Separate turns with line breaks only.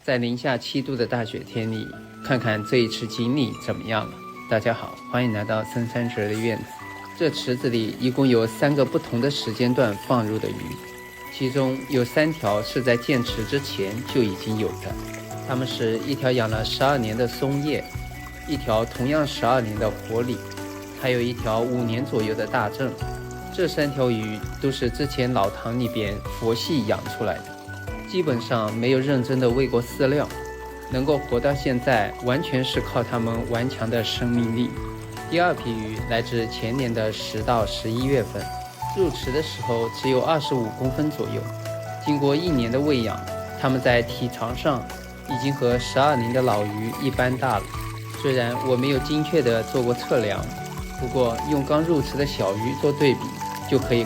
在零下7度的大雪天里，看看这一池锦鲤怎么样了。大家好，欢迎来到森山哲的院子。这池子里一共有3个不同的时间段放入的鱼，其中有3条是在建池之前就已经有的。它们是一条养了12年的松叶，一条同样12年的活鲤，还有一条5年左右的大正。这3条鱼都是之前老塘里边佛系养出来的，基本上没有认真的喂过饲料，能够活到现在完全是靠它们顽强的生命力。第2批鱼来自前年的10到11月份，入池的时候只有25公分左右。经过1年的喂养，它们在体长上已经和12年的老鱼一般大了。虽然我没有精确的做过测量，不过用刚入池的小鱼做对比，就可以看